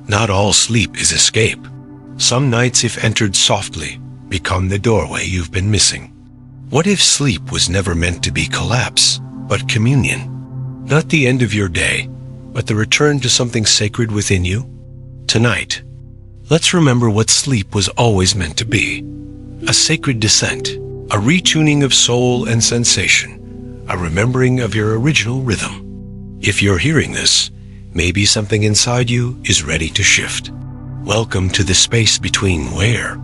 Not all sleep is escape. Some nights, if entered softly, become the doorway you've been missing. What if sleep was never meant to be collapse, but communion? Not the end of your day, but the return to something sacred within you? Tonight, let's remember what sleep was always meant to be. A sacred descent, a retuning of soul and sensation, a remembering of your original rhythm. If you're hearing this, maybe something inside you is ready to shift. Welcome to the space between where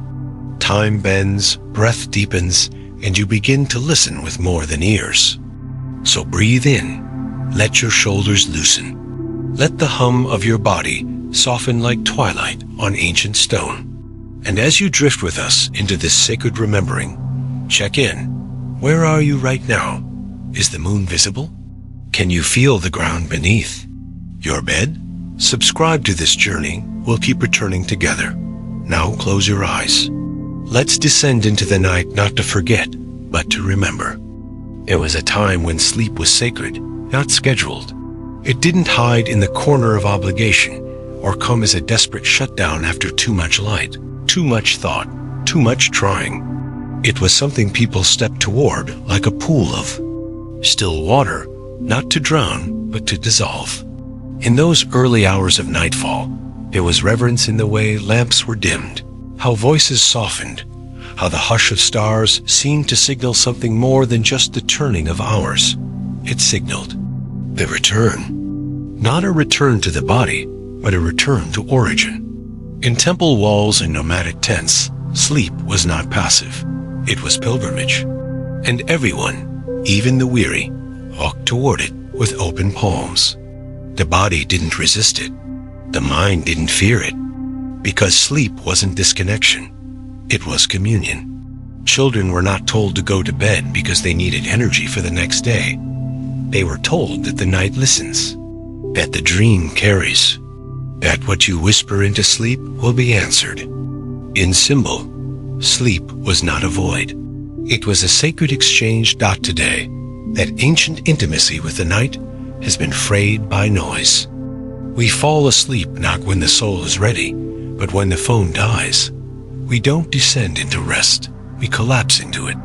time bends, breath deepens, and you begin to listen with more than ears. So breathe in, let your shoulders loosen. Let the hum of your body soften like twilight on ancient stone. And as you drift with us into this sacred remembering, check in. Where are you right now? Is the moon visible? Can you feel the ground beneath? Your bed? Subscribe to this journey. We'll keep returning together. Now close your eyes. Let's descend into the night, not to forget, but to remember. It was a time when sleep was sacred, not scheduled. It didn't hide in the corner of obligation or come as a desperate shutdown after too much light, too much thought, too much trying. It was something people stepped toward like a pool of still water, not to drown, but to dissolve. In those early hours of nightfall, there was reverence in the way lamps were dimmed, how voices softened, how the hush of stars seemed to signal something more than just the turning of hours. It signaled the return. Not a return to the body, but a return to origin. In temple walls and nomadic tents, sleep was not passive. It was pilgrimage. And everyone, even the weary, walked toward it with open palms. The body didn't resist it. The mind didn't fear it. Because sleep wasn't disconnection. It was communion. Children were not told to go to bed because they needed energy for the next day. They were told that the night listens, that the dream carries, that what you whisper into sleep will be answered. In symbol, sleep was not a void. It was a sacred exchange. Today, that ancient intimacy with the night has been frayed by noise. We fall asleep not when the soul is ready, but when the phone dies. We don't descend into rest, we collapse into it.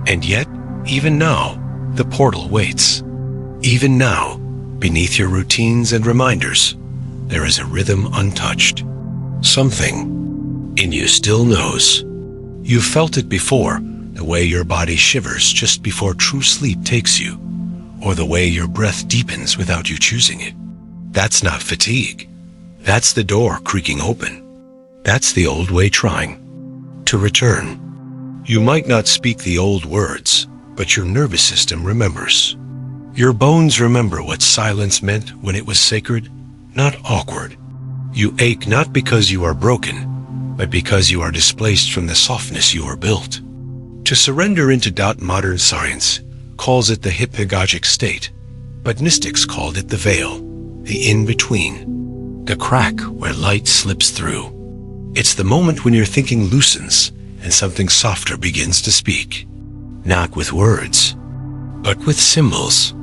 And yet, even now, the portal waits. Even now, beneath your routines and reminders, there is a rhythm untouched. Something in you still knows. You've felt it before, the way your body shivers just before true sleep takes you, or the way your breath deepens without you choosing it. That's not fatigue. That's the door creaking open. That's the old way trying to return. You might not speak the old words, but your nervous system remembers. Your bones remember what silence meant when it was sacred, not awkward. You ache not because you are broken, but because you are displaced from the softness you are built. To surrender into modern science calls it the hypnagogic state, but mystics called it the veil, the in-between, the crack where light slips through. It's the moment when your thinking loosens and something softer begins to speak, not with words, but with symbols.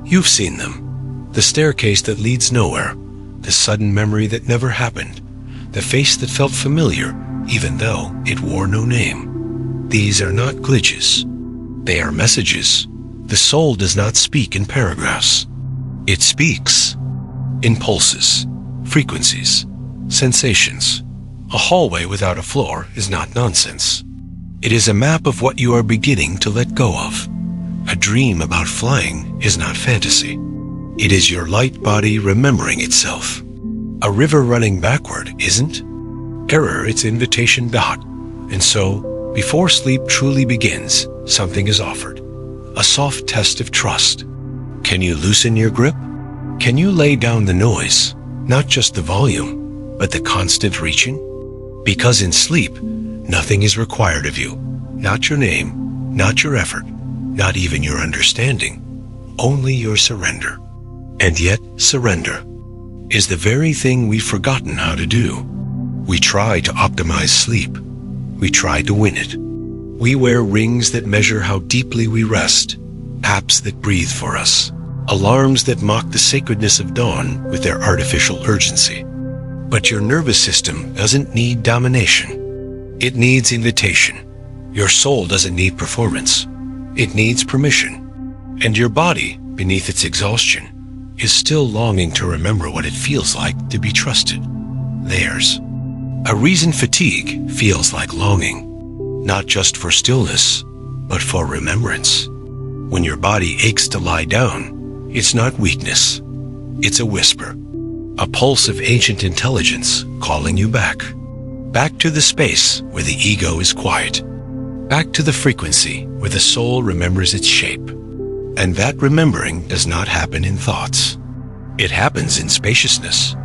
You've seen them. The staircase that leads nowhere, the sudden memory that never happened, the face that felt familiar even though it wore no name. These are not glitches. They are messages. The soul does not speak in paragraphs. It speaks in pulses, frequencies, sensations. A hallway without a floor is not nonsense. It is a map of what you are beginning to let go of. A dream about flying is not fantasy. It is your light body remembering itself. A river running backward isn't. Error its invitation. And so, before sleep truly begins, something is offered. A soft test of trust. Can you loosen your grip? Can you lay down the noise, not just the volume, but the constant reaching? Because in sleep, nothing is required of you. Not your name, not your effort, not even your understanding, only your surrender. And yet, surrender is the very thing we've forgotten how to do. We try to optimize sleep. We try to win it. We wear rings that measure how deeply we rest, apps that breathe for us, alarms that mock the sacredness of dawn with their artificial urgency. But your nervous system doesn't need domination. It needs invitation. Your soul doesn't need performance. It needs permission. And your body, beneath its exhaustion, is still longing to remember what it feels like to be trusted. Theirs. A reason fatigue feels like longing, not just for stillness, but for remembrance. When your body aches to lie down, it's not weakness. It's a whisper, a pulse of ancient intelligence calling you back. Back to the space where the ego is quiet. Back to the frequency where the soul remembers its shape. And that remembering does not happen in thoughts. It happens in spaciousness.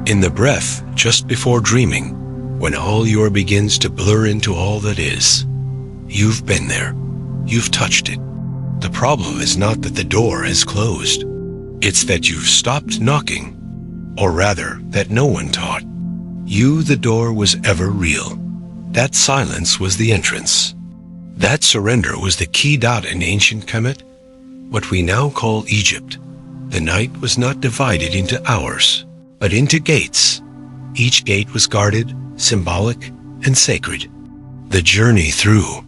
In the breath just before dreaming, when all your begins to blur into all that is. You've been there. You've touched it. The problem is not that the door has closed. It's that you've stopped knocking. Or rather, that no one taught you the door was ever real. That silence was the entrance. That surrender was the key dot in ancient Kemet, what we now call Egypt. The night was not divided into hours, but into gates. Each gate was guarded, symbolic, and sacred. The journey through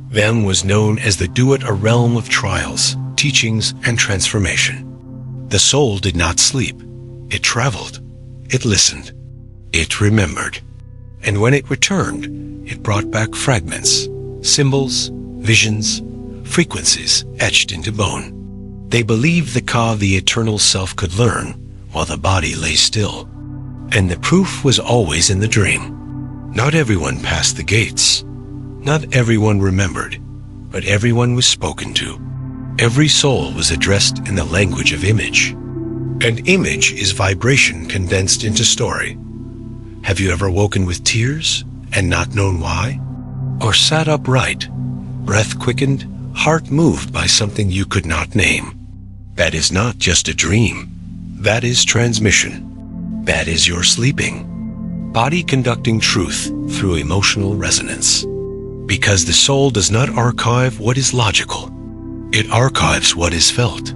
them was known as the Duat, a realm of trials, teachings, and transformation. The soul did not sleep. It traveled. It listened. It remembered. And when it returned, it brought back fragments, symbols, visions, frequencies etched into bone. They believed the Ka, the eternal self, could learn while the body lay still. And the proof was always in the dream. Not everyone passed the gates. Not everyone remembered, but everyone was spoken to. Every soul was addressed in the language of image. And image is vibration condensed into story. Have you ever woken with tears and not known why? Or sat upright, breath quickened, heart moved by something you could not name? That is not just a dream. That is transmission. That is your sleeping. Body conducting truth through emotional resonance. Because the soul does not archive what is logical. It archives what is felt.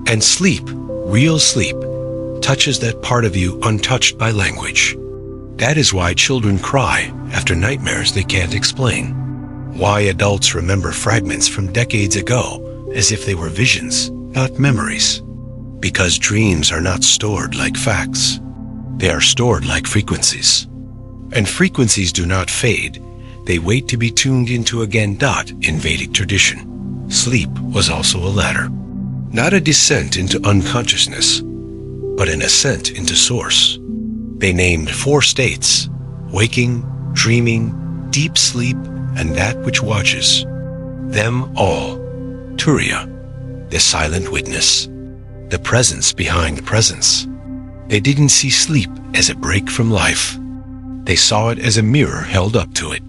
And sleep, real sleep, touches that part of you untouched by language. That is why children cry after nightmares they can't explain. Why adults remember fragments from decades ago as if they were visions, not memories. Because dreams are not stored like facts. They are stored like frequencies. And frequencies do not fade. They wait to be tuned into again. In Vedic tradition, sleep was also a ladder. Not a descent into unconsciousness, but an ascent into source. They named 4 states: waking, dreaming, deep sleep, and that which watches. Them all, Turiya, the silent witness, the presence behind presence. They didn't see sleep as a break from life. They saw it as a mirror held up to it.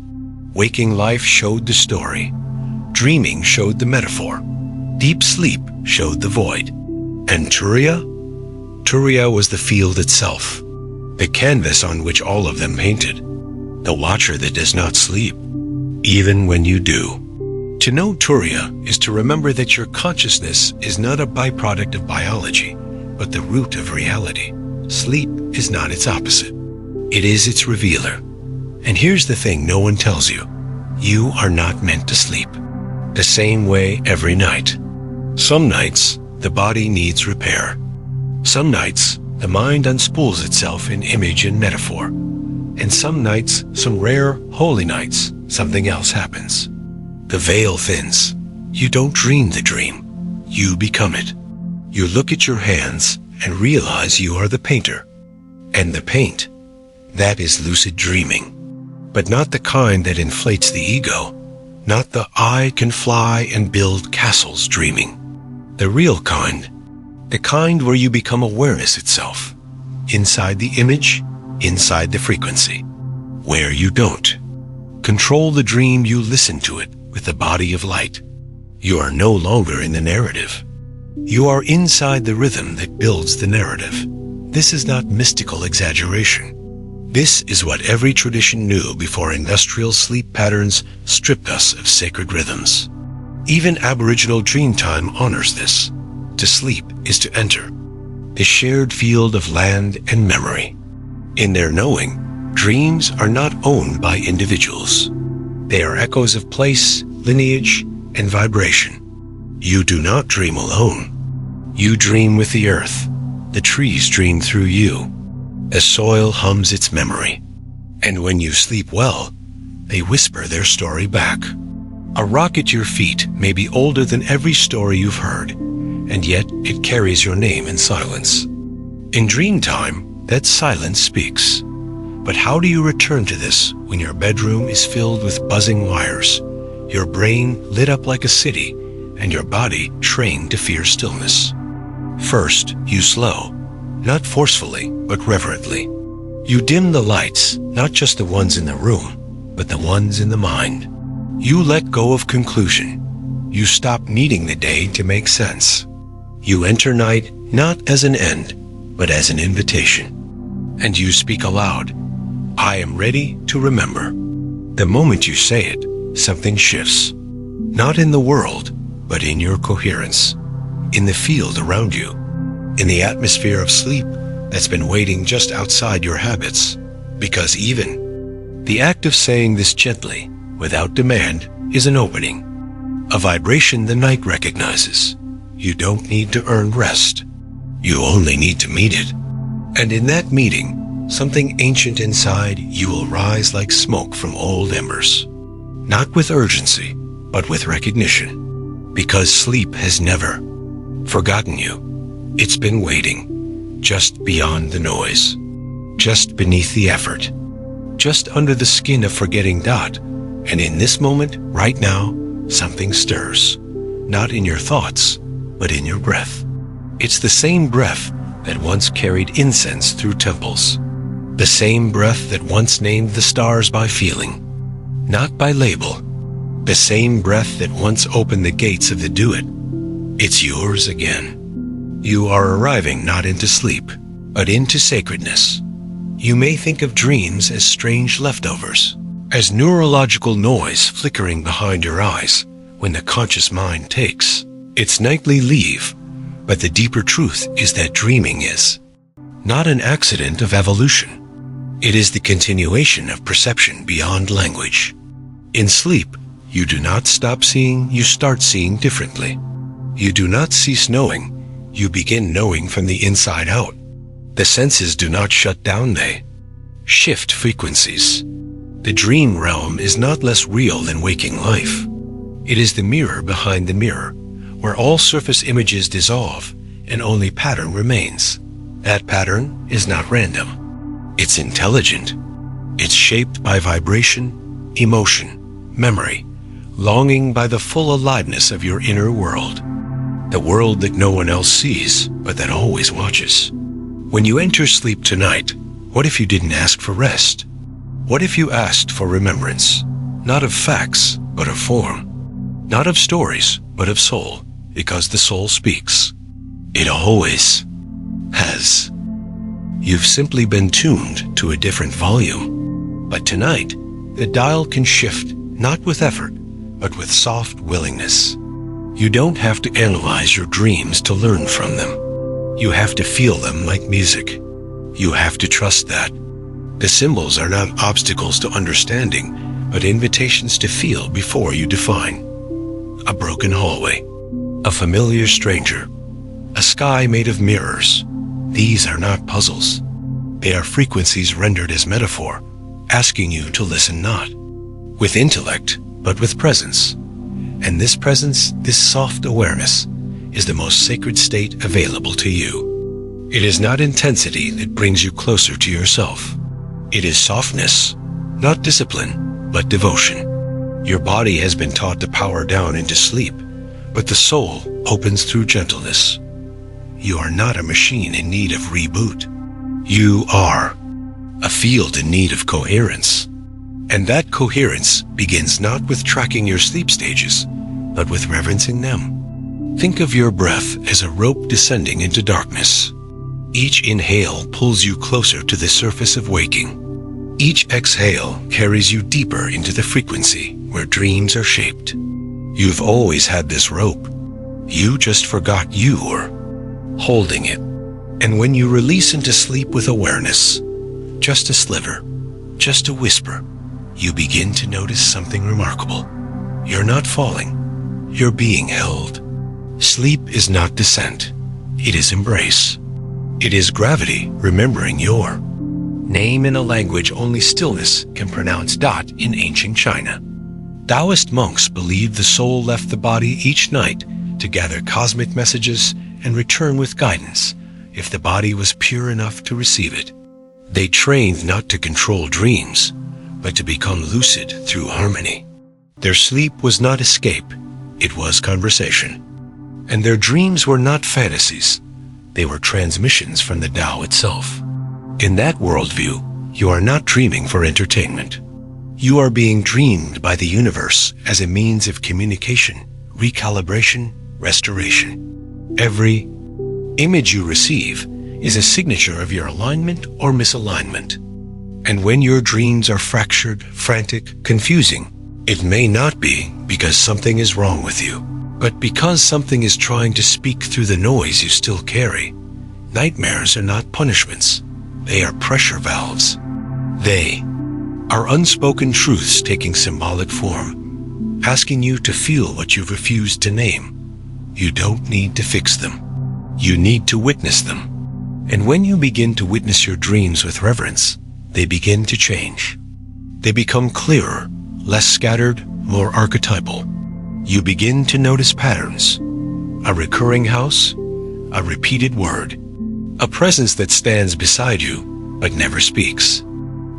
Waking life showed the story. Dreaming showed the metaphor. Deep sleep showed the void. And Turiya? Turiya was the field itself, the canvas on which all of them painted, the watcher that does not sleep, even when you do. To know Turiya is to remember that your consciousness is not a byproduct of biology, but the root of reality. Sleep is not its opposite. It is its revealer. And here's the thing no one tells you. You are not meant to sleep the same way every night. Some nights, the body needs repair. Some nights, the mind unspools itself in image and metaphor. And some nights, some rare, holy nights, something else happens. The veil thins. You don't dream the dream. You become it. You look at your hands and realize you are the painter. And the paint, that is lucid dreaming. But not the kind that inflates the ego. Not the I can fly and build castles dreaming. The real kind. The kind where you become awareness itself. Inside the image, inside the frequency. Where you don't. Control the dream, you listen to it with the body of light. You are no longer in the narrative. You are inside the rhythm that builds the narrative. This is not mystical exaggeration. This is what every tradition knew before industrial sleep patterns stripped us of sacred rhythms. Even Aboriginal Dreamtime honors this. To sleep is to enter the shared field of land and memory. In their knowing, dreams are not owned by individuals. They are echoes of place, lineage, and vibration. You do not dream alone. You dream with the earth. The trees dream through you. As soil hums its memory. And when you sleep well, they whisper their story back. A rock at your feet may be older than every story you've heard, and yet it carries your name in silence. In dream time, that silence speaks. But how do you return to this when your bedroom is filled with buzzing wires, your brain lit up like a city, and your body trained to fear stillness? First, you slow, not forcefully, but reverently. You dim the lights, not just the ones in the room, but the ones in the mind. You let go of conclusion. You stop needing the day to make sense. You enter night not as an end, but as an invitation. And you speak aloud, I am ready to remember. The moment you say it, something shifts. Not in the world, but in your coherence. In the field around you. In the atmosphere of sleep that's been waiting just outside your habits. Because even the act of saying this gently, without demand, is an opening. A vibration the night recognizes. You don't need to earn rest. You only need to meet it. And in that meeting, something ancient inside you will rise like smoke from old embers. Not with urgency, but with recognition. Because sleep has never forgotten you. It's been waiting, just beyond the noise. Just beneath the effort. Just under the skin of forgetting Dot. And in this moment, right now, something stirs. Not in your thoughts, but in your breath. It's the same breath that once carried incense through temples. The same breath that once named the stars by feeling, not by label. The same breath that once opened the gates of the do-it. It's yours again. You are arriving not into sleep, but into sacredness. You may think of dreams as strange leftovers, as neurological noise flickering behind your eyes when the conscious mind takes its nightly leave. But the deeper truth is that dreaming is not an accident of evolution. It is the continuation of perception beyond language. In sleep, you do not stop seeing, you start seeing differently. You do not cease knowing, you begin knowing from the inside out. The senses do not shut down, they shift frequencies. The dream realm is not less real than waking life. It is the mirror behind the mirror, where all surface images dissolve and only pattern remains. That pattern is not random. It's intelligent. It's shaped by vibration, emotion, memory, longing by the full aliveness of your inner world. The world that no one else sees, but that always watches. When you enter sleep tonight, what if you didn't ask for rest? What if you asked for remembrance, not of facts, but of form? Not of stories, but of soul, because the soul speaks. It always has. You've simply been tuned to a different volume. But tonight, the dial can shift, not with effort, but with soft willingness. You don't have to analyze your dreams to learn from them. You have to feel them like music. You have to trust that. The symbols are not obstacles to understanding, but invitations to feel before you define. A broken hallway, a familiar stranger, a sky made of mirrors. These are not puzzles. They are frequencies rendered as metaphor, asking you to listen not with intellect, but with presence. And this presence, this soft awareness, is the most sacred state available to you. It is not intensity that brings you closer to yourself. It is softness, not discipline, but devotion. Your body has been taught to power down into sleep, but the soul opens through gentleness. You are not a machine in need of reboot. You are a field in need of coherence. And that coherence begins not with tracking your sleep stages, but with reverencing them. Think of your breath as a rope descending into darkness. Each inhale pulls you closer to the surface of waking. Each exhale carries you deeper into the frequency where dreams are shaped. You've always had this rope. You just forgot you were holding it. And when you release into sleep with awareness, just a sliver, just a whisper, you begin to notice something remarkable. You're not falling, you're being held. Sleep is not descent, it is embrace. It is gravity remembering your name in a language only stillness can pronounce. In ancient China, Taoist monks believed the soul left the body each night to gather cosmic messages and return with guidance if the body was pure enough to receive it. They trained not to control dreams, but to become lucid through harmony. Their sleep was not escape, it was conversation. And their dreams were not fantasies, they were transmissions from the Tao itself. In that worldview, you are not dreaming for entertainment. You are being dreamed by the universe as a means of communication, recalibration, restoration. Every image you receive is a signature of your alignment or misalignment. And when your dreams are fractured, frantic, confusing, it may not be because something is wrong with you, but because something is trying to speak through the noise you still carry. Nightmares are not punishments. They are pressure valves. They are unspoken truths taking symbolic form, asking you to feel what you've refused to name. You don't need to fix them. You need to witness them. And when you begin to witness your dreams with reverence, they begin to change. They become clearer, less scattered, more archetypal. You begin to notice patterns, a recurring house, a repeated word, a presence that stands beside you but never speaks.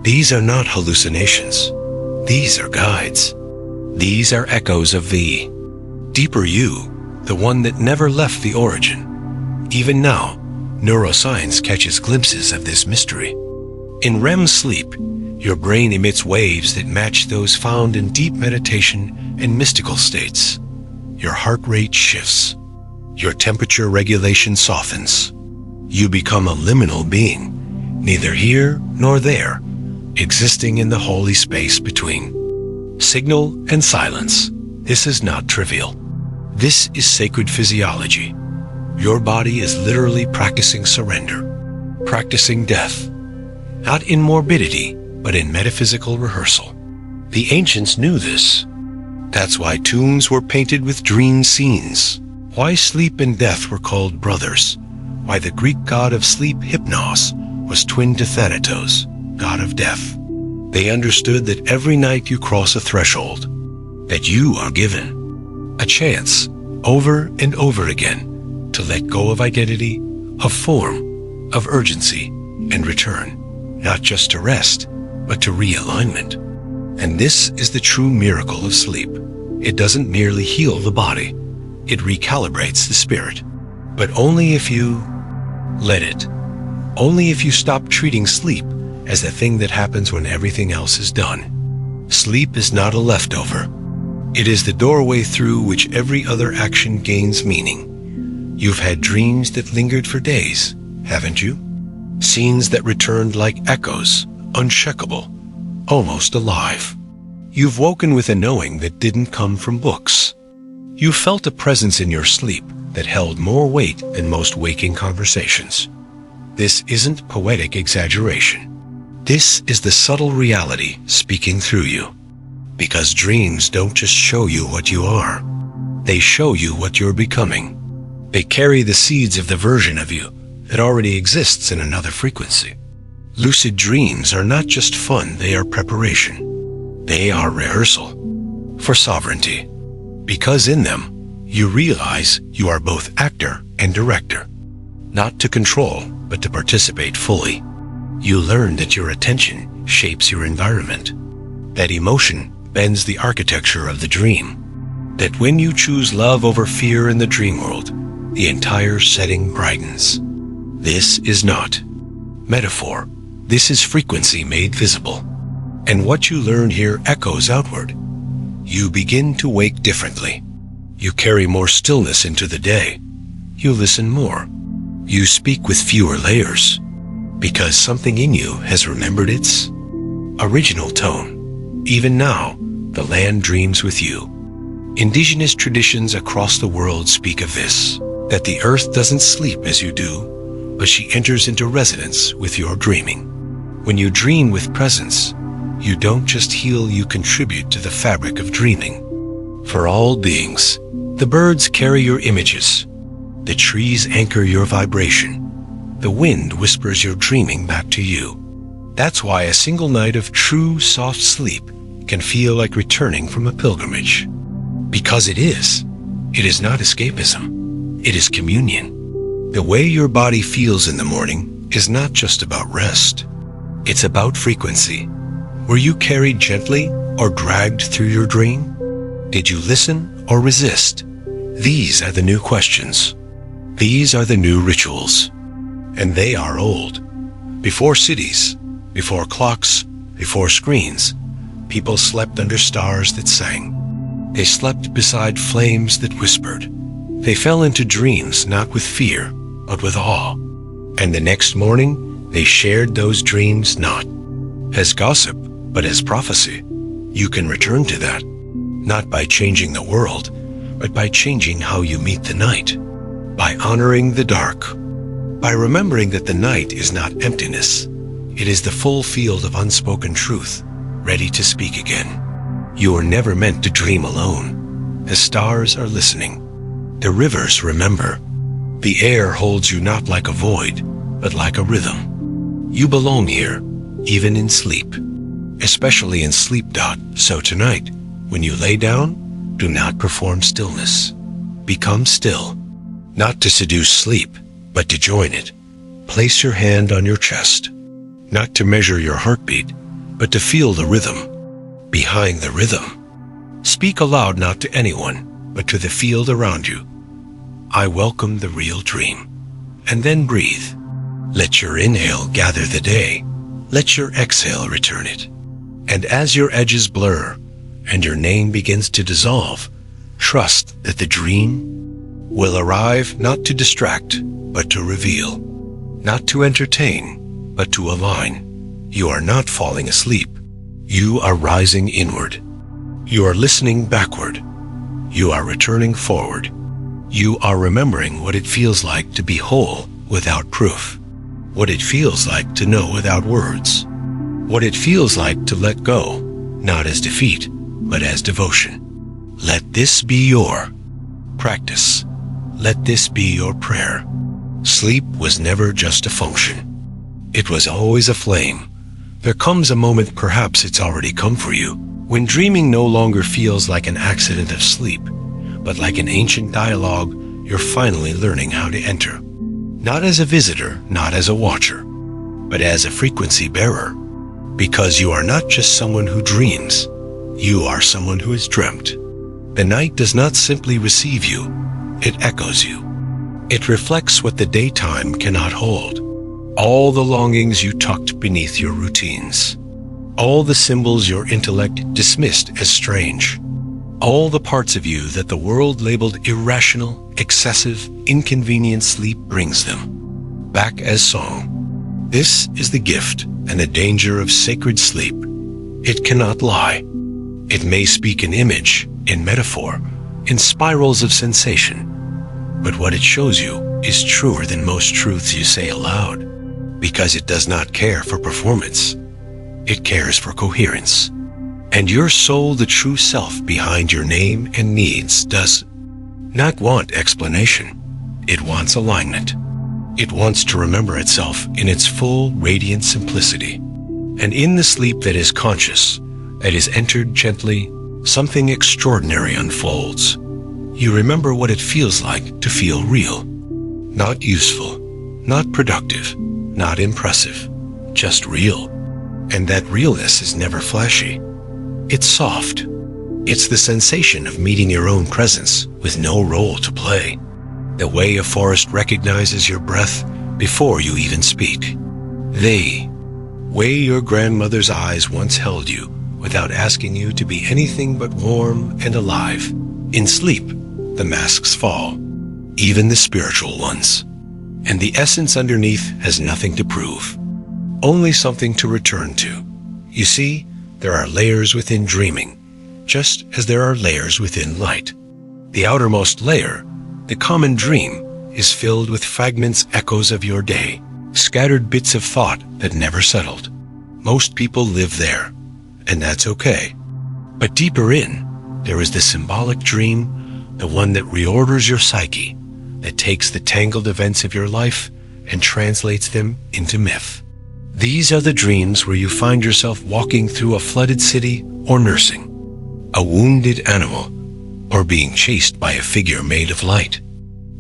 These are not hallucinations. These are guides. These are echoes of the deeper you, the one that never left the origin. Even now, neuroscience catches glimpses of this mystery. In REM sleep, your brain emits waves that match those found in deep meditation and mystical states. Your heart rate shifts. Your temperature regulation softens. You become a liminal being, neither here nor there, existing in the holy space between signal and silence. This is not trivial. This is sacred physiology. Your body is literally practicing surrender, practicing death, not in morbidity, but in metaphysical rehearsal. The ancients knew this. That's why tombs were painted with dream scenes, why sleep and death were called brothers, why the Greek god of sleep, Hypnos, was twin to Thanatos, god of death. They understood that every night you cross a threshold, that you are given a chance over and over again to let go of identity, of form, of urgency, and return, not just to rest, but to realignment. And this is the true miracle of sleep. It doesn't merely heal the body, it recalibrates the spirit. But only if you let it. Only if you stop treating sleep as the thing that happens when everything else is done. Sleep is not a leftover. It is the doorway through which every other action gains meaning. You've had dreams that lingered for days, haven't you? Scenes that returned like echoes, uncheckable, almost alive. You've woken with a knowing that didn't come from books. You felt a presence in your sleep that held more weight than most waking conversations. This isn't poetic exaggeration. This is the subtle reality speaking through you. Because dreams don't just show you what you are. They show you what you're becoming. They carry the seeds of the version of you that already exists in another frequency. Lucid dreams are not just fun, they are preparation. They are rehearsal for sovereignty. Because in them, you realize you are both actor and director. Not to control, but to participate fully. You learn that your attention shapes your environment. That emotion bends the architecture of the dream. That when you choose love over fear in the dream world, the entire setting brightens. This is not metaphor. This is frequency made visible. And what you learn here echoes outward. You begin to wake differently. You carry more stillness into the day. You listen more. You speak with fewer layers. Because something in you has remembered its original tone. Even now, the land dreams with you. Indigenous traditions across the world speak of this, that the earth doesn't sleep as you do, but she enters into resonance with your dreaming. When you dream with presence, you don't just heal, you contribute to the fabric of dreaming. For all beings, the birds carry your images. The trees anchor your vibration. The wind whispers your dreaming back to you. That's why a single night of true soft sleep can feel like returning from a pilgrimage. Because it is. It is not escapism. It is communion. The way your body feels in the morning is not just about rest. It's about frequency. Were you carried gently or dragged through your dream? Did you listen or resist? These are the new questions. These are the new rituals. And they are old. Before cities, before clocks, before screens, people slept under stars that sang. They slept beside flames that whispered. They fell into dreams not with fear, but with awe. And the next morning, they shared those dreams not as gossip, but as prophecy. You can return to that, not by changing the world, but by changing how you meet the night, by honoring the dark, by remembering that the night is not emptiness. It is the full field of unspoken truth, ready to speak again. You are never meant to dream alone. The stars are listening. The rivers remember. The air holds you not like a void, but like a rhythm. You belong here, even in sleep, especially in sleep. So tonight, when you lay down, do not perform stillness. Become still, not to seduce sleep, but to join it. Place your hand on your chest, not to measure your heartbeat, but to feel the rhythm. Behind the rhythm, speak aloud not to anyone, but to the field around you. I welcome the real dream. And then breathe. Let your inhale gather the day. Let your exhale return it. And as your edges blur and your name begins to dissolve, trust that the dream will arrive not to distract, but to reveal. Not to entertain, but to align. You are not falling asleep. You are rising inward. You are listening backward. You are returning forward. You are remembering what it feels like to be whole without proof. What it feels like to know without words. What it feels like to let go, not as defeat, but as devotion. Let this be your practice. Let this be your prayer. Sleep was never just a function. It was always a flame. There comes a moment, perhaps it's already come for you, when dreaming no longer feels like an accident of sleep, but like an ancient dialogue you're finally learning how to enter. Not as a visitor, not as a watcher, but as a frequency bearer. Because you are not just someone who dreams, you are someone who has dreamt. The night does not simply receive you, it echoes you. It reflects what the daytime cannot hold. All the longings you tucked beneath your routines. All the symbols your intellect dismissed as strange. All the parts of you that the world labeled irrational, excessive, inconvenient sleep brings them back as song. This is the gift and the danger of sacred sleep. It cannot lie. It may speak in image, in metaphor, in spirals of sensation. But what it shows you is truer than most truths you say aloud. Because it does not care for performance. It cares for coherence. And your soul, the true self behind your name and needs, does not want explanation. It wants alignment. It wants to remember itself in its full, radiant simplicity. And in the sleep that is conscious, that is entered gently, something extraordinary unfolds. You remember what it feels like to feel real. Not useful, not productive, not impressive, just real. And that realness is never flashy. It's soft. It's the sensation of meeting your own presence with no role to play. The way a forest recognizes your breath before you even speak. The way your grandmother's eyes once held you without asking you to be anything but warm and alive. In sleep, the masks fall, even the spiritual ones. And the essence underneath has nothing to prove, only something to return to. You see, there are layers within dreaming, just as there are layers within light. The outermost layer, the common dream, is filled with fragments, echoes of your day, scattered bits of thought that never settled. Most people live there, and that's okay. But deeper in, there is the symbolic dream, the one that reorders your psyche, that takes the tangled events of your life and translates them into myth. These are the dreams where you find yourself walking through a flooded city or nursing a wounded animal or being chased by a figure made of light.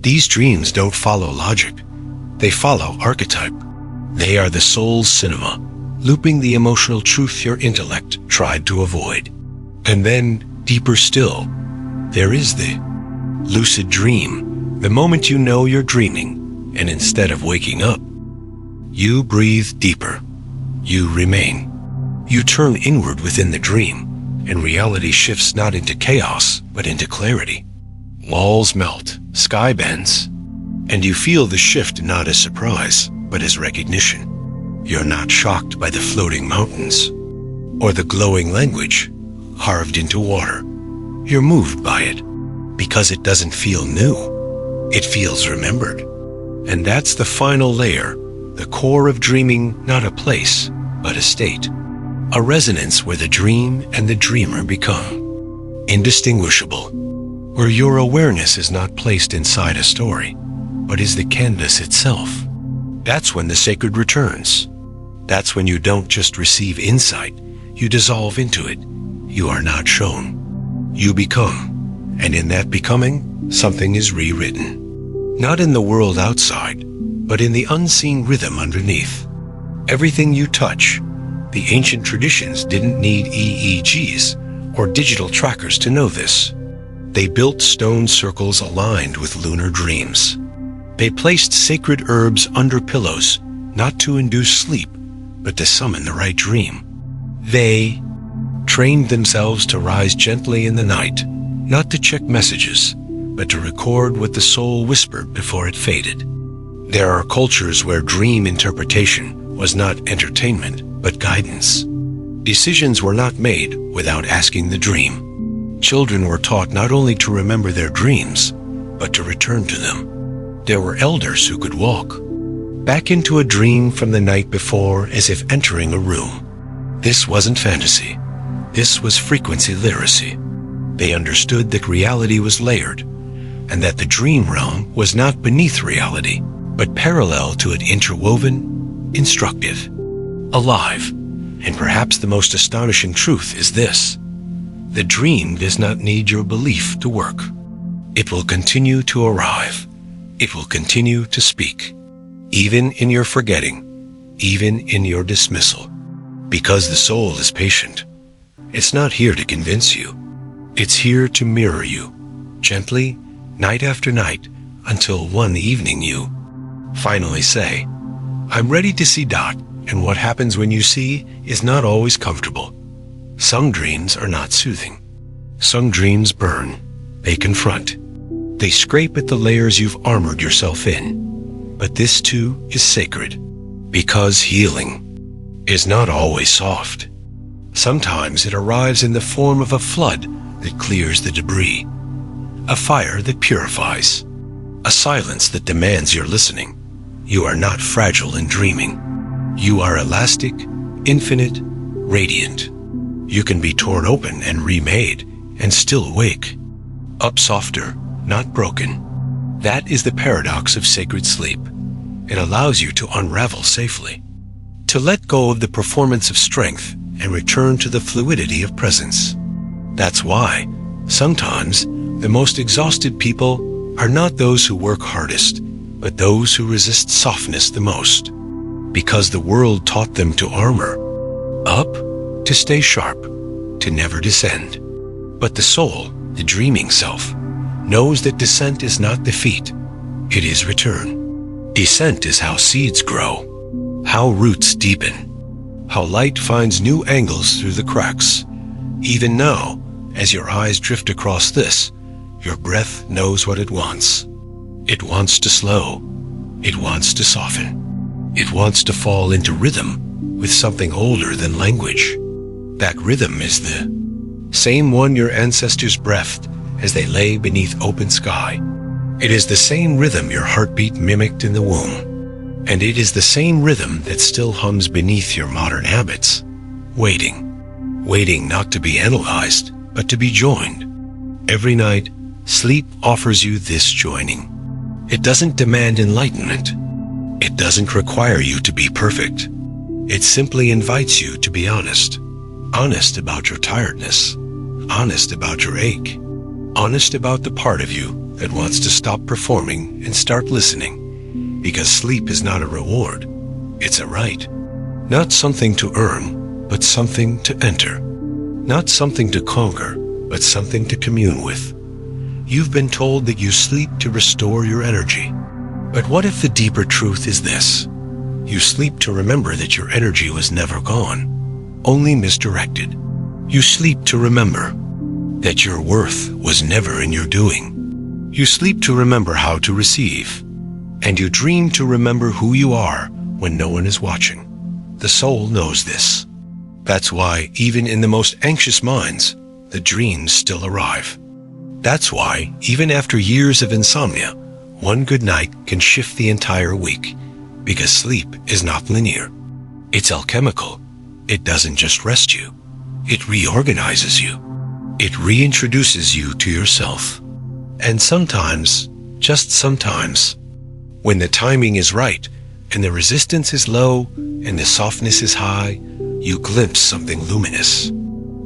These dreams don't follow logic. They follow archetype. They are the soul's cinema, looping the emotional truth your intellect tried to avoid. And then, deeper still, there is the lucid dream, the moment you know you're dreaming, and instead of waking up, you breathe deeper. You remain. You turn inward within the dream, and reality shifts not into chaos, but into clarity. Walls melt, sky bends, and you feel the shift not as surprise, but as recognition. You're not shocked by the floating mountains or the glowing language carved into water. You're moved by it because it doesn't feel new. It feels remembered. And that's the final layer, the core of dreaming, not a place, but a state. A resonance where the dream and the dreamer become indistinguishable, where your awareness is not placed inside a story, but is the canvas itself. That's when the sacred returns. That's when you don't just receive insight, you dissolve into it. You are not shown. You become, and in that becoming, something is rewritten. Not in the world outside, but in the unseen rhythm underneath. Everything you touch, the ancient traditions didn't need EEGs or digital trackers to know this. They built stone circles aligned with lunar dreams. They placed sacred herbs under pillows, not to induce sleep, but to summon the right dream. They trained themselves to rise gently in the night, not to check messages, but to record what the soul whispered before it faded. There are cultures where dream interpretation was not entertainment, but guidance. Decisions were not made without asking the dream. Children were taught not only to remember their dreams, but to return to them. There were elders who could walk back into a dream from the night before as if entering a room. This wasn't fantasy. This was frequency literacy. They understood that reality was layered, and that the dream realm was not beneath reality, but parallel to it, interwoven, instructive, alive. And perhaps the most astonishing truth is this: the dream does not need your belief to work. It will continue to arrive. It will continue to speak, even in your forgetting, even in your dismissal. Because the soul is patient. It's not here to convince you. It's here to mirror you, gently, night after night, until one evening you finally say, "I'm ready to see Dot," and what happens when you see is not always comfortable. Some dreams are not soothing. Some dreams burn. They confront. They scrape at the layers you've armored yourself in. But this too is sacred, because healing is not always soft. Sometimes it arrives in the form of a flood that clears the debris, a fire that purifies, a silence that demands your listening. You are not fragile in dreaming. You are elastic, infinite, radiant. You can be torn open and remade and still wake, up softer, not broken. That is the paradox of sacred sleep. It allows you to unravel safely, to let go of the performance of strength and return to the fluidity of presence. That's why, sometimes, the most exhausted people are not those who work hardest, but those who resist softness the most. Because the world taught them to armor up, to stay sharp, to never descend. But the soul, the dreaming self, knows that descent is not defeat, it is return. Descent is how seeds grow, how roots deepen, how light finds new angles through the cracks. Even now, as your eyes drift across this, your breath knows what it wants. It wants to slow. It wants to soften. It wants to fall into rhythm with something older than language. That rhythm is the same one your ancestors breathed as they lay beneath open sky. It is the same rhythm your heartbeat mimicked in the womb. And it is the same rhythm that still hums beneath your modern habits. Waiting. Waiting not to be analyzed, but to be joined. Every night, sleep offers you this joining. It doesn't demand enlightenment. It doesn't require you to be perfect. It simply invites you to be honest. Honest about your tiredness. Honest about your ache. Honest about the part of you that wants to stop performing and start listening. Because sleep is not a reward. It's a right. Not something to earn, but something to enter. Not something to conquer, but something to commune with. You've been told that you sleep to restore your energy. But what if the deeper truth is this? You sleep to remember that your energy was never gone, only misdirected. You sleep to remember that your worth was never in your doing. You sleep to remember how to receive. And you dream to remember who you are when no one is watching. The soul knows this. That's why, even in the most anxious minds, the dreams still arrive. That's why, even after years of insomnia, one good night can shift the entire week. Because sleep is not linear. It's alchemical. It doesn't just rest you. It reorganizes you. It reintroduces you to yourself. And sometimes, just sometimes, when the timing is right, and the resistance is low, and the softness is high, you glimpse something luminous.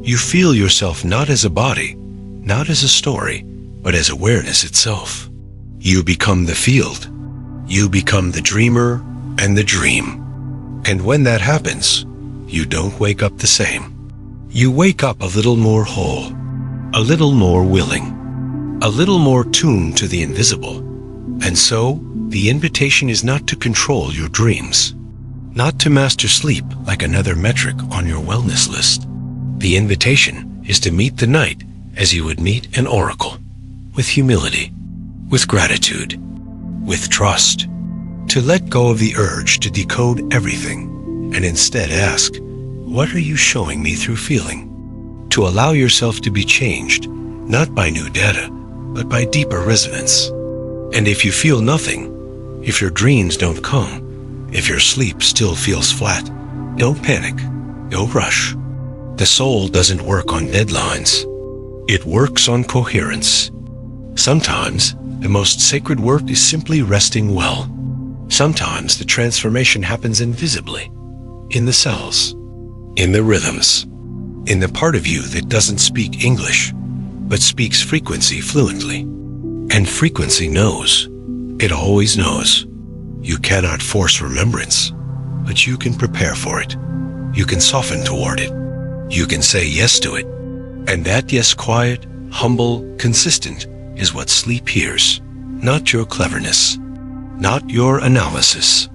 You feel yourself not as a body, not as a story, but as awareness itself. You become the field. You become the dreamer and the dream. And when that happens, you don't wake up the same. You wake up a little more whole, a little more willing, a little more tuned to the invisible. And so, the invitation is not to control your dreams, not to master sleep like another metric on your wellness list. The invitation is to meet the night as you would meet an oracle, with humility, with gratitude, with trust, to let go of the urge to decode everything and instead ask, what are you showing me through feeling? To allow yourself to be changed, not by new data, but by deeper resonance. And if you feel nothing, if your dreams don't come, if your sleep still feels flat, don't panic, don't rush. The soul doesn't work on deadlines. It works on coherence. Sometimes, the most sacred work is simply resting well. Sometimes the transformation happens invisibly, in the cells, in the rhythms, in the part of you that doesn't speak English, but speaks frequency fluently. And frequency knows. It always knows. You cannot force remembrance, but you can prepare for it. You can soften toward it. You can say yes to it. And that yes, quiet, humble, consistent, is what sleep hears. Not your cleverness, not your analysis.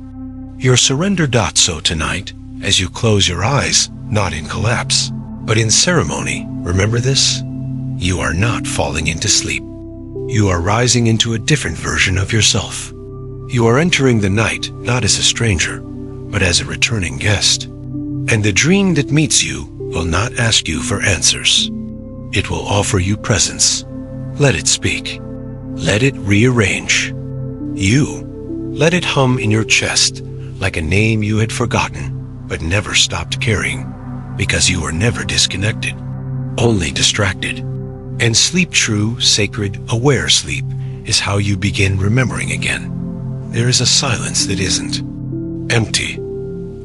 Your surrender so tonight, as you close your eyes, not in collapse, but in ceremony. Remember this? You are not falling into sleep. You are rising into a different version of yourself. You are entering the night not as a stranger, but as a returning guest. And the dream that meets you will not ask you for answers. It will offer you presence. Let it speak. Let it rearrange. You, let it hum in your chest like a name you had forgotten but never stopped carrying, because you were never disconnected, only distracted. And sleep, true, sacred, aware sleep, is how you begin remembering again. There is a silence that isn't empty,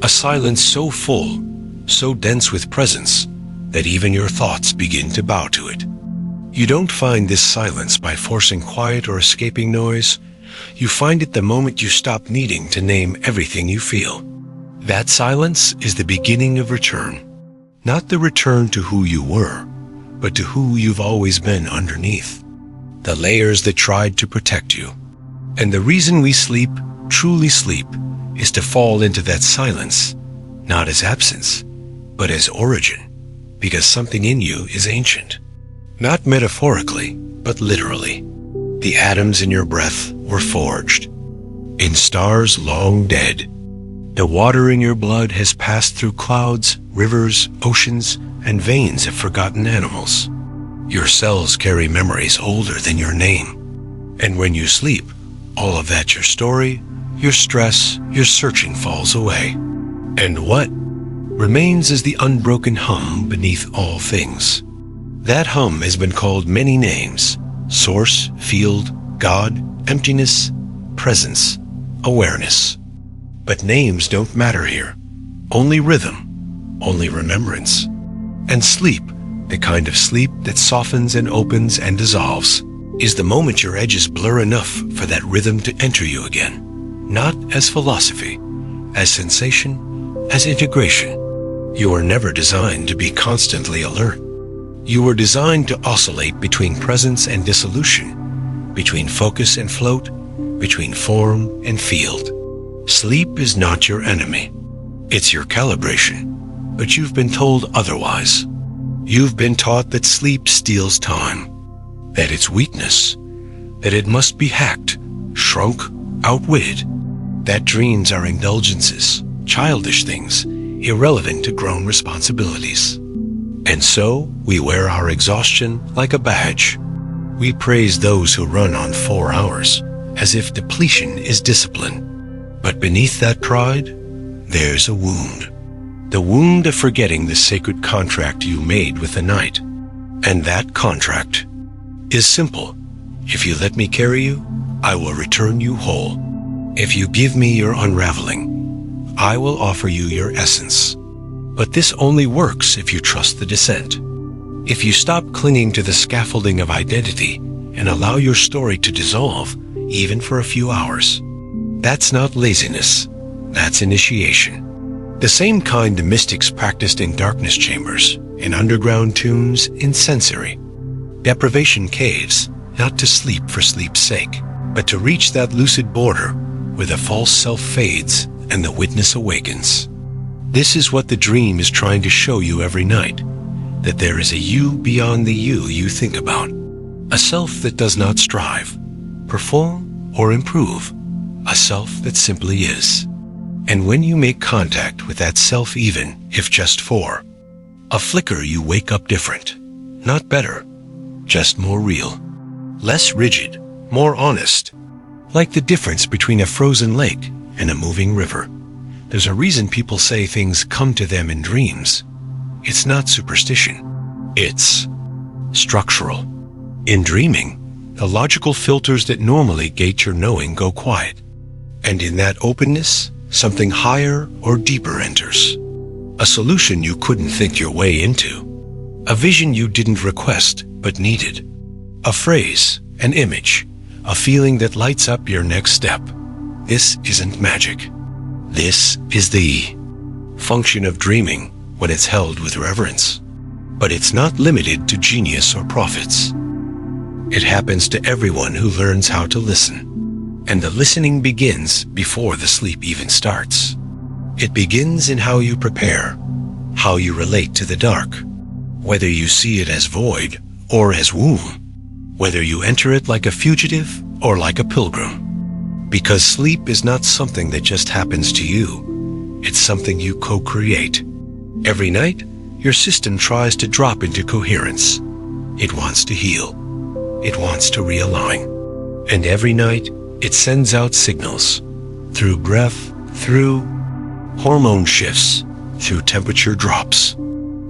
a silence so full, so dense with presence, that even your thoughts begin to bow to it. You don't find this silence by forcing quiet or escaping noise. You find it the moment you stop needing to name everything you feel. That silence is the beginning of return. Not the return to who you were, but to who you've always been underneath. The layers that tried to protect you. And the reason we sleep, truly sleep, is to fall into that silence, not as absence, but as origin, because something in you is ancient. Not metaphorically, but literally. The atoms in your breath were forged in stars long dead. The water in your blood has passed through clouds, rivers, oceans, and veins of forgotten animals. Your cells carry memories older than your name. And when you sleep, all of that your story, your stress, your searching falls away. And what remains is the unbroken hum beneath all things. That hum has been called many names: source, field, God, emptiness, presence, awareness. But names don't matter here. Only rhythm, only remembrance. And sleep, the kind of sleep that softens and opens and dissolves, is the moment your edges blur enough for that rhythm to enter you again. Not as philosophy, as sensation, as integration. You are never designed to be constantly alert. You were designed to oscillate between presence and dissolution, between focus and float, between form and field. Sleep is not your enemy. It's your calibration, but you've been told otherwise. You've been taught that sleep steals time, that it's weakness, that it must be hacked, shrunk, outwitted, that dreams are indulgences, childish things, irrelevant to grown responsibilities. And so we wear our exhaustion like a badge. We praise those who run on 4 hours, as if depletion is discipline. But beneath that pride, there's a wound. The wound of forgetting the sacred contract you made with the night. And that contract is simple. If you let me carry you, I will return you whole. If you give me your unraveling, I will offer you your essence. But this only works if you trust the descent. If you stop clinging to the scaffolding of identity and allow your story to dissolve, even for a few hours. That's not laziness. That's initiation. The same kind the mystics practiced in darkness chambers, in underground tombs, in sensory. Deprivation caves, not to sleep for sleep's sake, but to reach that lucid border where the false self fades and the witness awakens. This is what the dream is trying to show you every night, that there is a you beyond the you think about, a self that does not strive, perform, or improve, a self that simply is. And when you make contact with that self, even if just for a flicker, you wake up different, not better, just more real, less rigid, more honest, like the difference between a frozen lake and a moving river. There's a reason people say things come to them in dreams. It's not superstition. It's structural. In dreaming, the logical filters that normally gate your knowing go quiet. And in that openness, something higher or deeper enters. A solution you couldn't think your way into. A vision you didn't request but needed. A phrase, an image, a feeling that lights up your next step. This isn't magic. This is the function of dreaming when it's held with reverence. But it's not limited to genius or prophets. It happens to everyone who learns how to listen. And the listening begins before the sleep even starts. It begins in how you prepare, how you relate to the dark, whether you see it as void or as womb, whether you enter it like a fugitive or like a pilgrim. Because sleep is not something that just happens to you. It's something you co-create. Every night, your system tries to drop into coherence. It wants to heal. It wants to realign. And every night, it sends out signals. Through breath, through hormone shifts, through temperature drops.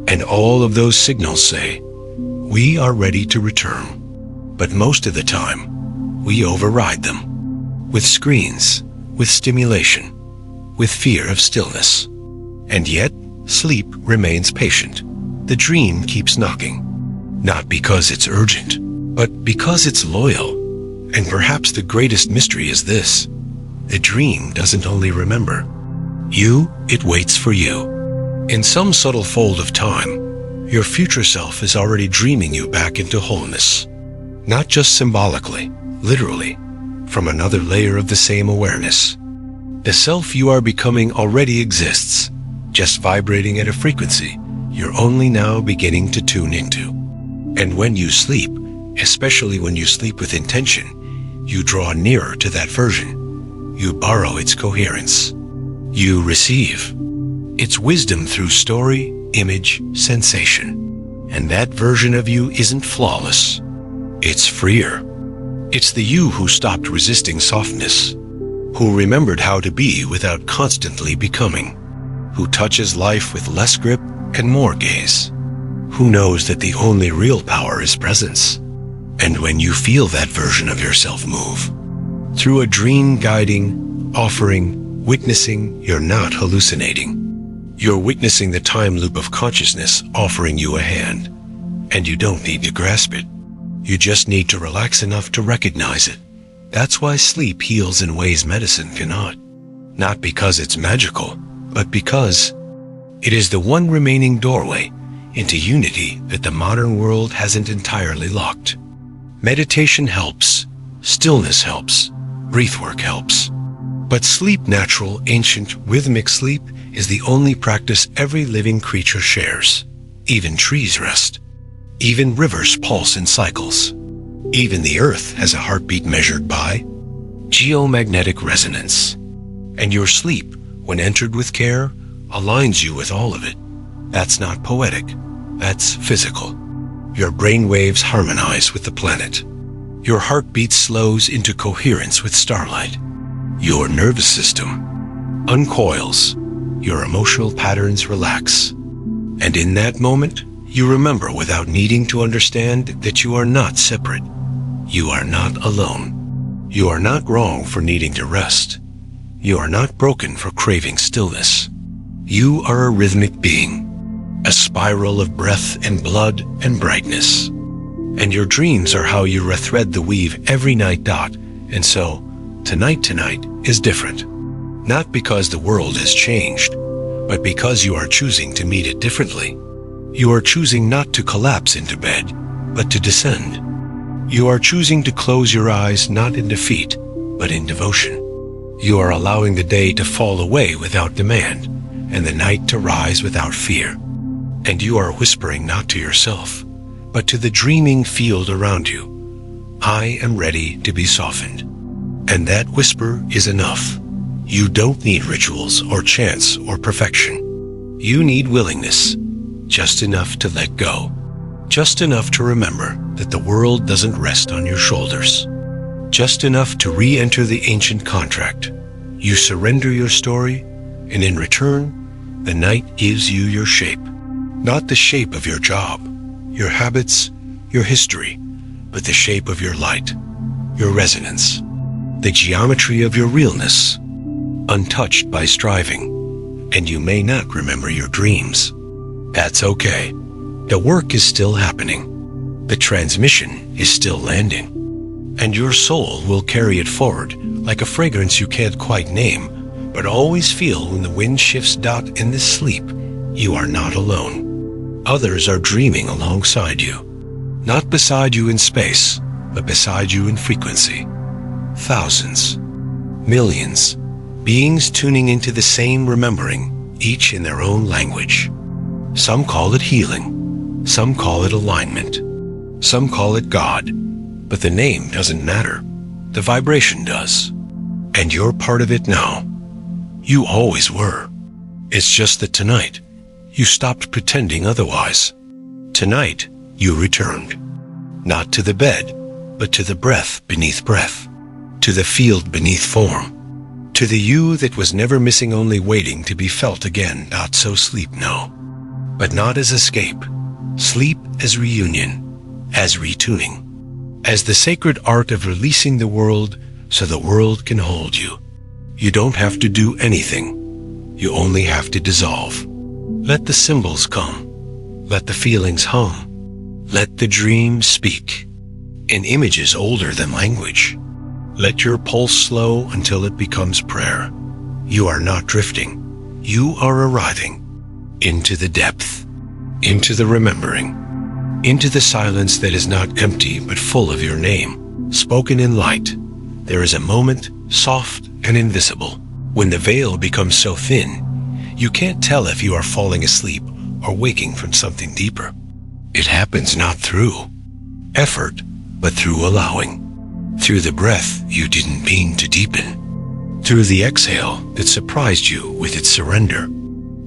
And all of those signals say, we are ready to return. But most of the time, we override them. With screens, with stimulation, with fear of stillness. And yet, sleep remains patient. The dream keeps knocking. Not because it's urgent, but because it's loyal. And perhaps the greatest mystery is this. The dream doesn't only remember. It waits for you. In some subtle fold of time, your future self is already dreaming you back into wholeness. Not just symbolically, literally, from another layer of the same awareness. The self you are becoming already exists, just vibrating at a frequency you're only now beginning to tune into. And when you sleep, especially when you sleep with intention, you draw nearer to that version. You borrow its coherence. You receive its wisdom through story, image, sensation. And that version of you isn't flawless. It's freer. It's the you who stopped resisting softness. who remembered how to be without constantly becoming, who touches life with less grip and more gaze, who knows that the only real power is presence. And when you feel that version of yourself move, through a dream guiding, offering, witnessing, you're not hallucinating. You're witnessing the time loop of consciousness offering you a hand, and you don't need to grasp it. You just need to relax enough to recognize it. That's why sleep heals in ways medicine cannot. Not because it's magical, but because it is the one remaining doorway into unity that the modern world hasn't entirely locked. Meditation helps, stillness helps, breathwork helps. But sleep, natural, ancient, rhythmic sleep is the only practice every living creature shares. Even trees rest. Even rivers pulse in cycles. Even the earth has a heartbeat measured by geomagnetic resonance. And your sleep, when entered with care, aligns you with all of it. That's not poetic. That's physical. Your brain waves harmonize with the planet. Your heartbeat slows into coherence with starlight. Your nervous system uncoils. Your emotional patterns relax. And in that moment, you remember without needing to understand that you are not separate. You are not alone. You are not wrong for needing to rest. You are not broken for craving stillness. You are a rhythmic being, a spiral of breath and blood and brightness. And your dreams are how you rethread the weave every night. And so, tonight is different. Not because the world has changed, but because you are choosing to meet it differently. You are choosing not to collapse into bed, but to descend. You are choosing to close your eyes not in defeat, but in devotion. You are allowing the day to fall away without demand, and the night to rise without fear. And you are whispering not to yourself, but to the dreaming field around you, I am ready to be softened. And that whisper is enough. You don't need rituals or chants or perfection. You need willingness, just enough to let go. Just enough to remember that the world doesn't rest on your shoulders. Just enough to re-enter the ancient contract. You surrender your story, and in return, the night gives you your shape. Not the shape of your job, your habits, your history, but the shape of your light, your resonance, the geometry of your realness, untouched by striving. And you may not remember your dreams. That's okay. The work is still happening. The transmission is still landing. And your soul will carry it forward like a fragrance you can't quite name, but always feel when the wind shifts. In this sleep, you are not alone. Others are dreaming alongside you. Not beside you in space, but beside you in frequency. Thousands, millions, beings tuning into the same remembering, each in their own language. Some call it healing. Some call it alignment. Some call it God. But the name doesn't matter. The vibration does. And you're part of it now. You always were. It's just that tonight, you stopped pretending otherwise. Tonight, you returned. Not to the bed, but to the breath beneath breath. To the field beneath form. To the you that was never missing, only waiting to be felt again. Not so sleep, no. But not as escape. Sleep as reunion, as retuning, as the sacred art of releasing the world so the world can hold you. You don't have to do anything. You only have to dissolve. Let the symbols come. Let the feelings hum. Let the dreams speak in images older than language. Let your pulse slow until it becomes prayer. You are not drifting. You are arriving into the depth. Into the remembering, into the silence that is not empty but full of your name, spoken in light. There is a moment, soft and invisible, when the veil becomes so thin, you can't tell if you are falling asleep or waking from something deeper. It happens not through effort, but through allowing, through the breath you didn't mean to deepen, through the exhale that surprised you with its surrender.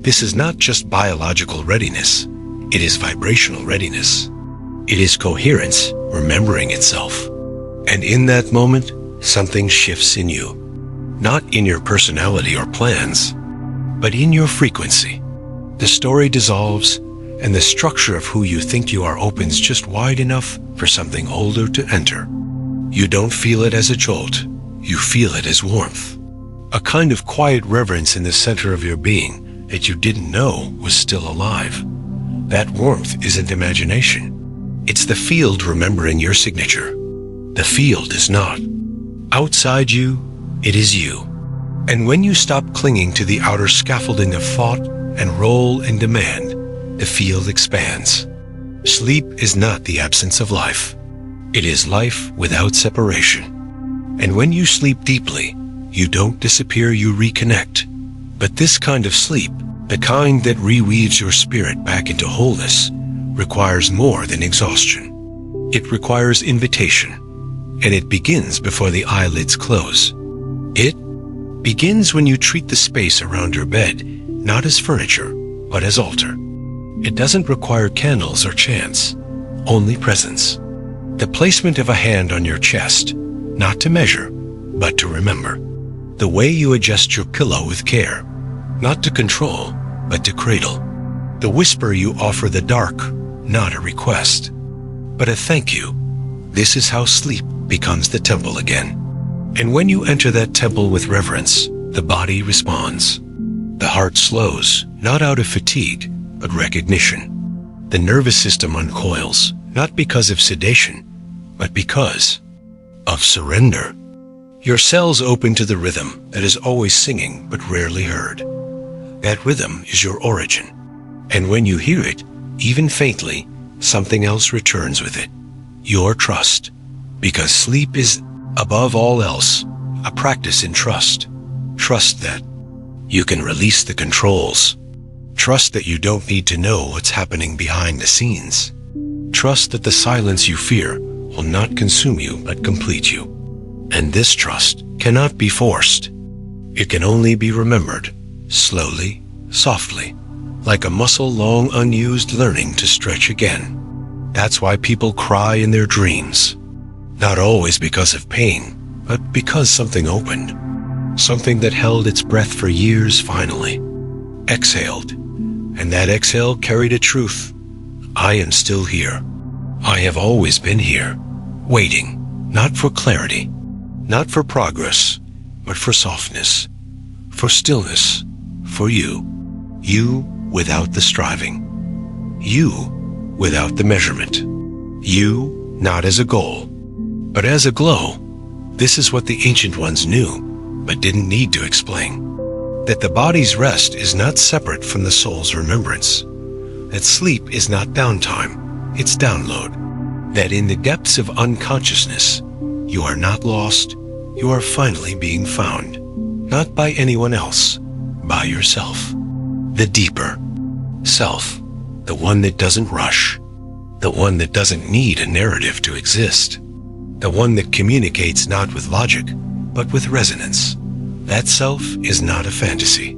This is not just biological readiness. It is vibrational readiness. It is coherence remembering itself. And in that moment, something shifts in you. not in your personality or plans, but in your frequency. The story dissolves, and the structure of who you think you are opens just wide enough for something older to enter. You don't feel it as a jolt, you feel it as warmth. A kind of quiet reverence in the center of your being that you didn't know was still alive. That warmth isn't imagination. It's the field remembering your signature. The field is not. Outside you, it is you. And when you stop clinging to the outer scaffolding of thought and role and demand, the field expands. Sleep is not the absence of life. It is life without separation. And when you sleep deeply, you don't disappear, you reconnect. But this kind of sleep, the kind that reweaves your spirit back into wholeness, requires more than exhaustion. It requires invitation, and it begins before the eyelids close. It begins when you treat the space around your bed not as furniture, but as altar. It doesn't require candles or chants, only presence. The placement of a hand on your chest, not to measure, but to remember. The way you adjust your pillow with care, not to control, but to cradle. The whisper you offer the dark, not a request, but a thank you. This is how sleep becomes the temple again. And when you enter that temple with reverence, the body responds. The heart slows, not out of fatigue, but recognition. The nervous system uncoils, not because of sedation, but because of surrender. Your cells open to the rhythm that is always singing but rarely heard. That rhythm is your origin. And when you hear it, even faintly, something else returns with it. Your trust. Because sleep is, above all else, a practice in trust. Trust that you can release the controls. Trust that you don't need to know what's happening behind the scenes. Trust that the silence you fear will not consume you but complete you. And this trust cannot be forced. It can only be remembered, slowly, softly, like a muscle long unused learning to stretch again. That's why people cry in their dreams. Not always because of pain, but because something opened. Something that held its breath for years finally exhaled. And that exhale carried a truth. I am still here. I have always been here, waiting, not for clarity, not for progress, but for softness, for stillness, for you. You without the striving. You without the measurement. You not as a goal, but as a glow. This is what the ancient ones knew, but didn't need to explain. That the body's rest is not separate from the soul's remembrance. That sleep is not downtime, it's download. That in the depths of unconsciousness, you are not lost, you are finally being found. Not by anyone else, by yourself. The deeper self, the one that doesn't rush, the one that doesn't need a narrative to exist, the one that communicates not with logic, but with resonance. That self is not a fantasy.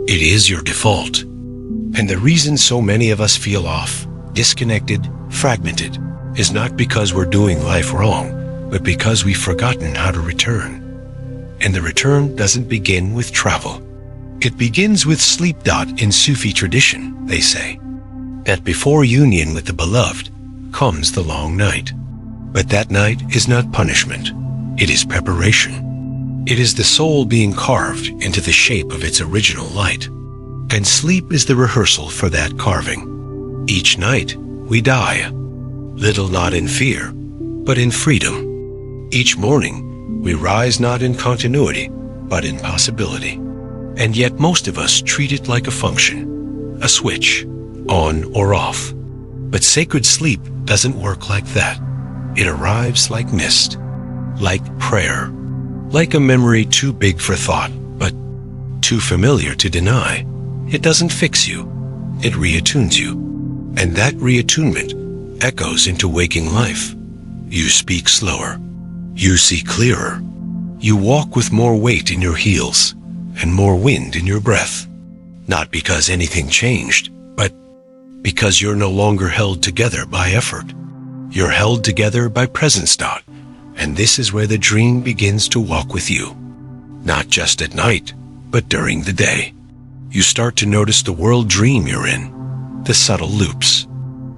It is your default. And the reason so many of us feel off, disconnected, fragmented, is not because we're doing life wrong, but because we've forgotten how to return. And the return doesn't begin with travel. It begins with sleep. In Sufi tradition, they say, that before union with the beloved comes the long night. But that night is not punishment. It is preparation. It is the soul being carved into the shape of its original light. And sleep is the rehearsal for that carving. Each night, we die. Little not in fear, but in freedom. Each morning, we rise not in continuity, but in possibility. And yet most of us treat it like a function, a switch, on or off. But sacred sleep doesn't work like that. It arrives like mist, like prayer, like a memory too big for thought, but too familiar to deny. It doesn't fix you, it reattunes you. And that reattunement echoes into waking life. You speak slower, you see clearer, you walk with more weight in your heels and more wind in your breath. Not because anything changed, but because you're no longer held together by effort. You're held together by presence. And this is where the dream begins to walk with you. not just at night, but during the day. You start to notice the world dream you're in, the subtle loops,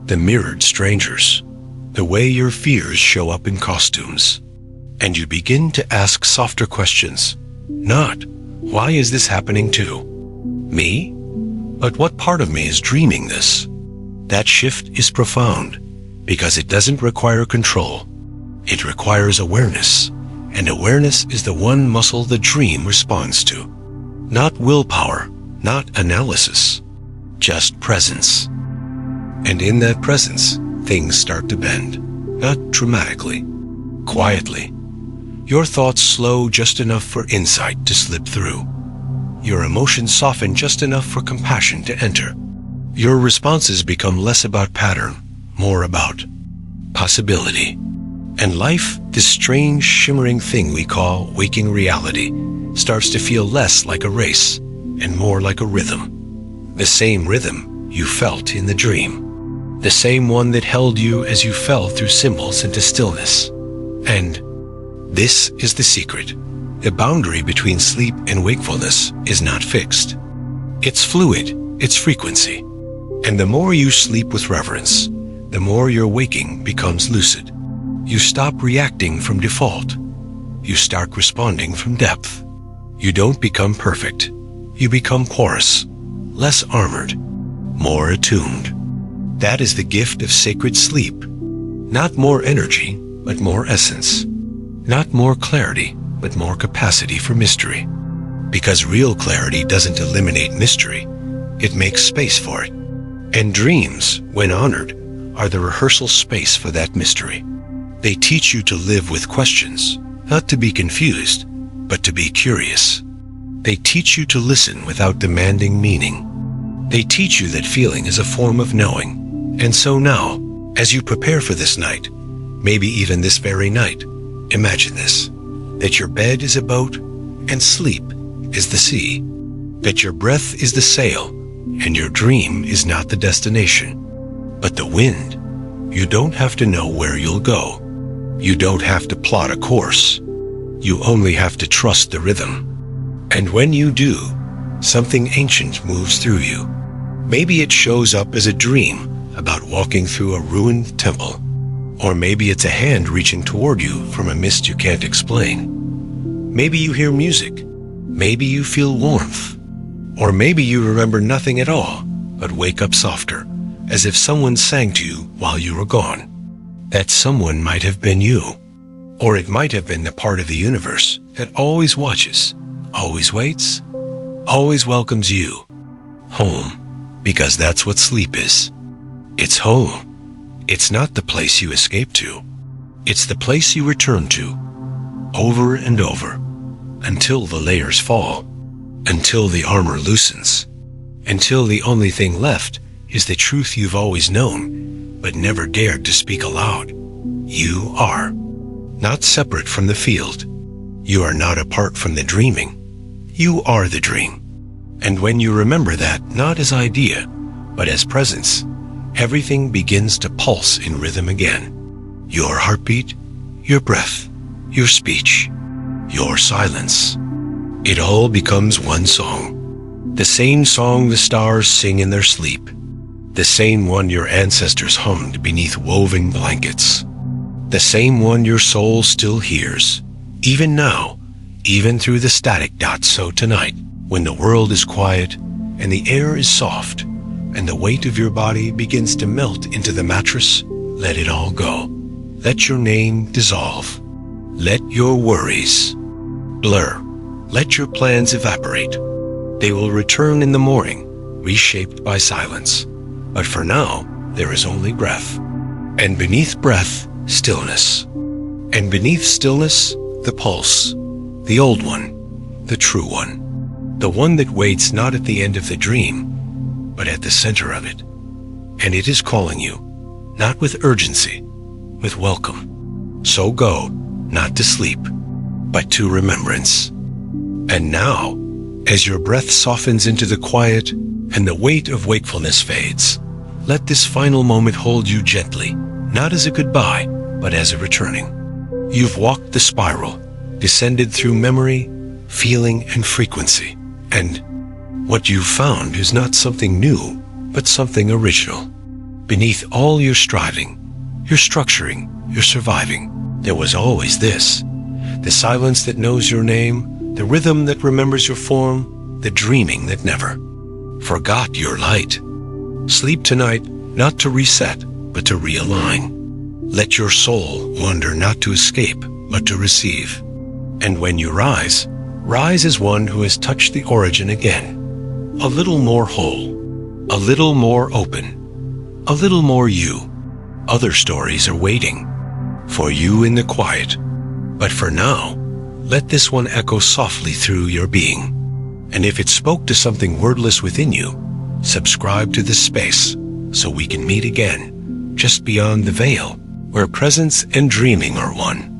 the mirrored strangers, the way your fears show up in costumes. And you begin to ask softer questions. Not, why is this happening to me? But what part of me is dreaming this? That shift is profound because it doesn't require control. It requires awareness, and awareness is the one muscle the dream responds to. Not willpower, not analysis, just presence. And in that presence, things start to bend, not dramatically, quietly. Your thoughts slow just enough for insight to slip through. Your emotions soften just enough for compassion to enter. Your responses become less about pattern, more about possibility. And life, this strange, shimmering thing we call waking reality, starts to feel less like a race and more like a rhythm. The same rhythm you felt in the dream. The same one that held you as you fell through symbols into stillness. And this is the secret. The boundary between sleep and wakefulness is not fixed. It's fluid, it's frequency. And the more you sleep with reverence, the more your waking becomes lucid. You stop reacting from default. You start responding from depth. You don't become perfect. You become porous, less armored, more attuned. That is the gift of sacred sleep. Not more energy, but more essence. Not more clarity, but more capacity for mystery. Because real clarity doesn't eliminate mystery, it makes space for it. And dreams, when honored, are the rehearsal space for that mystery. They teach you to live with questions, not to be confused, but to be curious. They teach you to listen without demanding meaning. They teach you that feeling is a form of knowing. And so now, as you prepare for this night, maybe even this very night, imagine this, that your bed is a boat and sleep is the sea, that your breath is the sail and your dream is not the destination, but the wind. You don't have to know where you'll go. You don't have to plot a course. You only have to trust the rhythm. And when you do, something ancient moves through you. Maybe it shows up as a dream about walking through a ruined temple. Or maybe it's a hand reaching toward you from a mist you can't explain. Maybe you hear music. Maybe you feel warmth. Or maybe you remember nothing at all, but wake up softer, as if someone sang to you while you were gone. That someone might have been you. Or it might have been the part of the universe that always watches, always waits, always welcomes you home, because that's what sleep is. It's home. It's not the place you escape to. It's the place you return to, over and over, until the layers fall, until the armor loosens, until the only thing left is the truth you've always known, but never dared to speak aloud. You are not separate from the field. You are not apart from the dreaming. You are the dream. And when you remember that, not as idea, but as presence, everything begins to pulse in rhythm again. Your heartbeat, your breath, your speech, your silence. It all becomes one song. The same song the stars sing in their sleep. The same one your ancestors hummed beneath woven blankets. The same one your soul still hears, even now, even through the static dots. So tonight, when the world is quiet and the air is soft and the weight of your body begins to melt into the mattress, let it all go. Let your name dissolve. Let your worries blur. Let your plans evaporate. They will return in the morning, reshaped by silence. But for now, there is only breath. And beneath breath, stillness. And beneath stillness, the pulse. The old one, the true one. The one that waits not at the end of the dream, but at the center of it. And it is calling you, not with urgency, with welcome. So go, not to sleep, but to remembrance. And now, as your breath softens into the quiet and the weight of wakefulness fades, let this final moment hold you gently, not as a goodbye, but as a returning. You've walked the spiral, descended through memory, feeling, and frequency. And what you've found is not something new, but something original. Beneath all your striving, your structuring, your surviving, there was always this. The silence that knows your name, the rhythm that remembers your form, the dreaming that never forgot your light. Sleep tonight, not to reset, but to realign. Let your soul wander not to escape, but to receive. And when you rise, rise as one who has touched the origin again. A little more whole, a little more open, a little more you. Other stories are waiting for you in the quiet. But for now, let this one echo softly through your being. And if it spoke to something wordless within you, subscribe to this space so we can meet again, just beyond the veil, where presence and dreaming are one.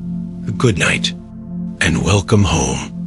Good night, and welcome home.